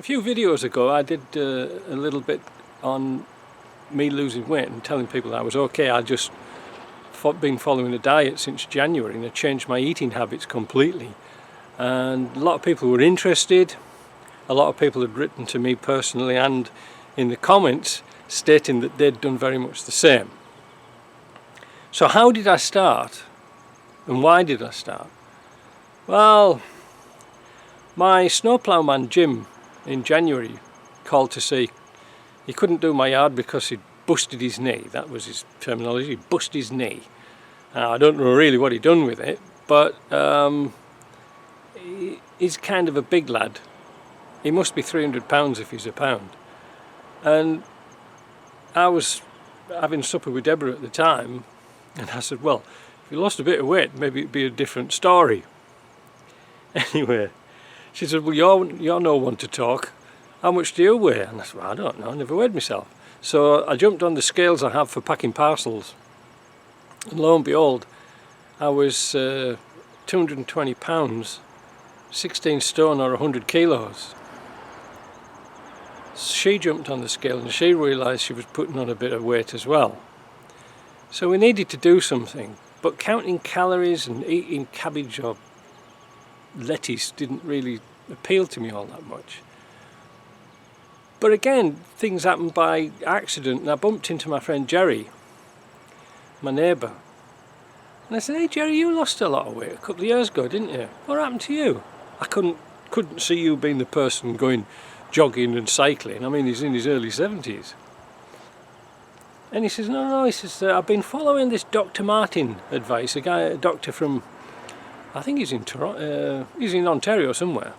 A few videos ago I did a little bit on me losing weight and telling people that I was okay. I just been following a diet since January and I changed my eating habits completely, and a lot of people were interested. A lot of people had written to me personally and in the comments stating that they'd done very much the same. So how did I start and why did I start? Well, my snowplowman Jim in January called to say he couldn't do my yard because he'd busted his knee. That was his terminology, he busted his knee. I don't know really what he'd done with it, but he's kind of a big lad. He must be 300 pounds if he's a pound. And I was having supper with Deborah at the time, and I said, well, if you lost a bit of weight, maybe it'd be a different story. Anyway, she said, well, you're no one to talk. How much do you weigh? And I said, well, I don't know, I never weighed myself. So I jumped on the scales I have for packing parcels. And lo and behold, I was 220 pounds, 16 stone or 100 kilos. She jumped on the scale and she realised she was putting on a bit of weight as well. So we needed to do something, but counting calories and eating cabbage or lettuce didn't really appeal to me all that much. But again, things happened by accident, and I bumped into my friend Jerry, my neighbour. And I said, hey Jerry, you lost a lot of weight a couple of years ago, didn't you? What happened to you? I couldn't see you being the person going jogging and cycling. I mean, he's in his early 70s. And he says, no, he says, I've been following this Dr. Martin advice, a doctor from, I think he's in Toronto, he's in Ontario somewhere.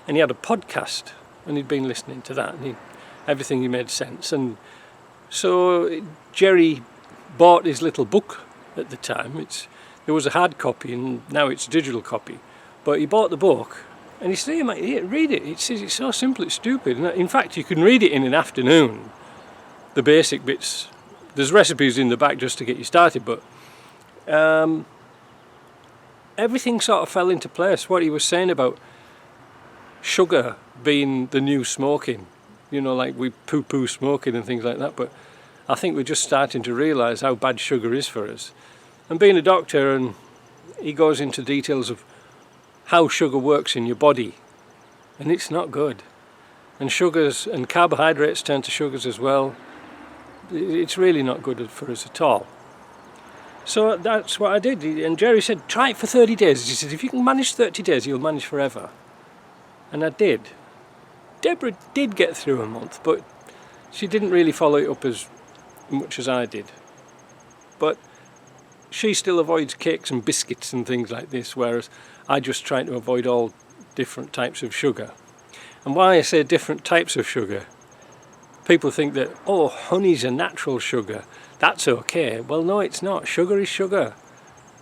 And he had a podcast, and he'd been listening to that, and everything he made sense. And so Jerry bought his little book at the time. There was a hard copy, and now it's a digital copy. But he bought the book, and he said, hey, mate, read it. It says it's so simple, it's stupid. And in fact, you can read it in an afternoon. The basic bits, there's recipes in the back just to get you started, but everything sort of fell into place. What he was saying about sugar being the new smoking, you know, like we poo-poo smoking and things like that, but I think we're just starting to realise how bad sugar is for us. And being a doctor, and he goes into details of how sugar works in your body, and it's not good. And sugars and carbohydrates turn to sugars as well. It's really not good for us at all. So that's what I did. And Jerry said, try it for 30 days. He said, if you can manage 30 days, you'll manage forever. And I did. Deborah did get through a month, but she didn't really follow it up as much as I did. But she still avoids cakes and biscuits and things like this, whereas I just try to avoid all different types of sugar. And why I say different types of sugar, people think that, oh, honey's a natural sugar, that's okay. Well, no, it's not. Sugar is sugar.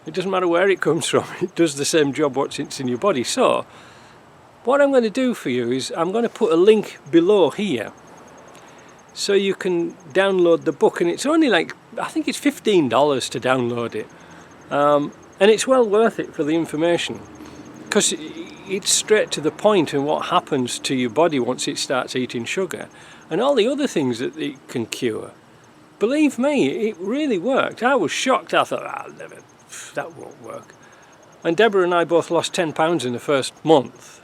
It doesn't matter where it comes from. It does the same job once it's in your body. So what I'm going to do for you is I'm going to put a link below here so you can download the book, and it's only like, I think it's $15 to download it, and it's well worth it for the information, because it's straight to the point and what happens to your body once it starts eating sugar and all the other things that it can cure. Believe me, it really worked. I was shocked. I thought, that won't work. And Deborah and I both lost 10 pounds in the first month,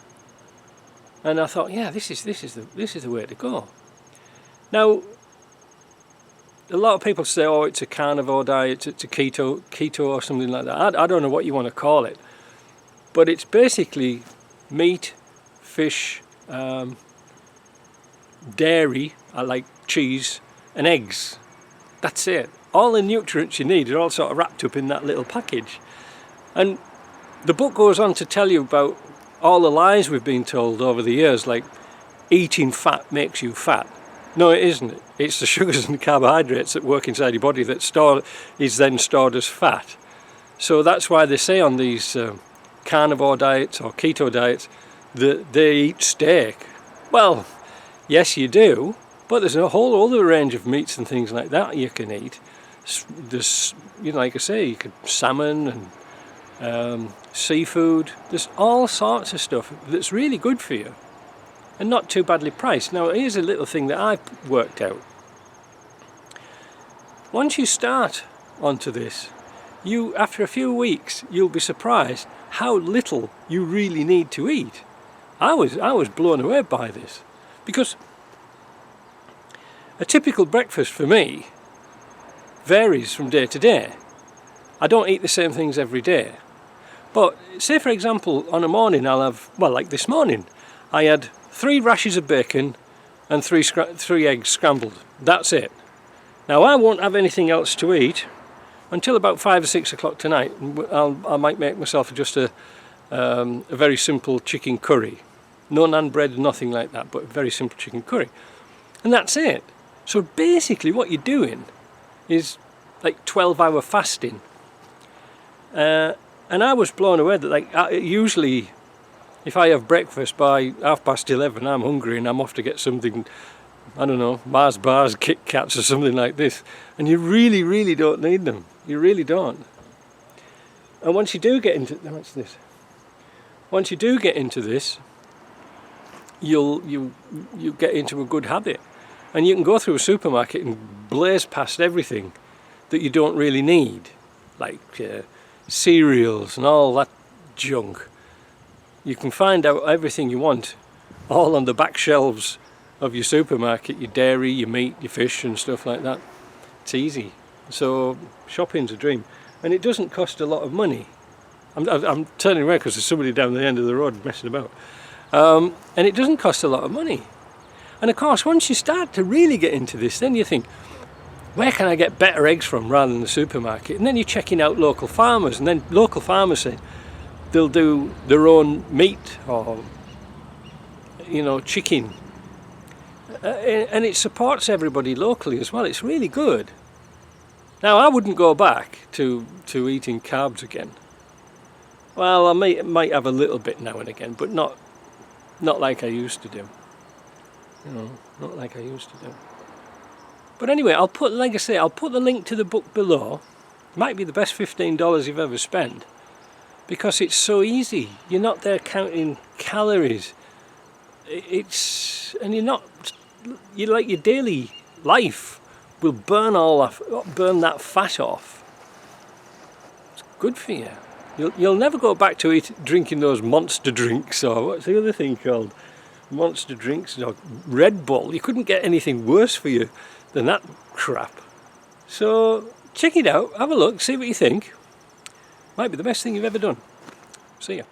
and I thought, yeah, this is the way to go. Now, a lot of people say, oh, it's a carnivore diet, it's a keto or something like that. I don't know what you want to call it, but it's basically meat, fish, dairy, I like cheese, and eggs. That's it. All the nutrients you need are all sort of wrapped up in that little package. And the book goes on to tell you about all the lies we've been told over the years, like eating fat makes you fat. No, it isn't. It's the sugars and the carbohydrates that work inside your body that is then stored as fat. So that's why they say on these carnivore diets or keto diets that they eat steak. Well, yes, you do, but there's a whole other range of meats and things like that you can eat. There's, you know, like I say, you could salmon and seafood. There's all sorts of stuff that's really good for you. and not too badly priced. Now here's a little thing that I've worked out. Once you start onto this, after a few weeks you'll be surprised how little you really need to eat. I was blown away by this, because a typical breakfast for me varies from day to day. I don't eat the same things every day. But say for example on a morning I'll have, well, like this morning I had 3 rashers of bacon and 3 eggs scrambled. That's it. Now I won't have anything else to eat until about 5 or 6 o'clock tonight. I might make myself just a very simple chicken curry. No naan bread, nothing like that, but a very simple chicken curry. And that's it. So basically what you're doing is like 12-hour fasting. And I was blown away that, like, usually if I have breakfast by 11:30, I'm hungry and I'm off to get something, I don't know, Mars bars, Kit Kats or something like this. And you really, really don't need them. You really don't. And once you do get into, what's this? Once you do get into this, you'll get into a good habit. And you can go through a supermarket and blaze past everything that you don't really need, like cereals and all that junk. You can find out everything you want all on the back shelves of your supermarket, your dairy, your meat, your fish and stuff like that. It's easy. So shopping's a dream, and it doesn't cost a lot of money. I'm turning around because there's somebody down the end of the road messing about. And it doesn't cost a lot of money. And of course, once you start to really get into this, then you think, where can I get better eggs from rather than the supermarket? And then you're checking out local farmers, and then local farmers say they'll do their own meat or, you know, chicken. And it supports everybody locally as well. It's really good. Now, I wouldn't go back to eating carbs again. Well, I might have a little bit now and again, but not like I used to do. You know, not like I used to do. But anyway, I'll put the link to the book below. It might be the best $15 you've ever spent, because it's so easy. You're not there counting calories. And you're like, your daily life will burn that fat off. It's good for you. You'll never go back to drinking those monster drinks, or what's the other thing called? Monster drinks, or Red Bull. You couldn't get anything worse for you than that crap. So check it out, have a look, see what you think. Might be the best thing you've ever done. See ya.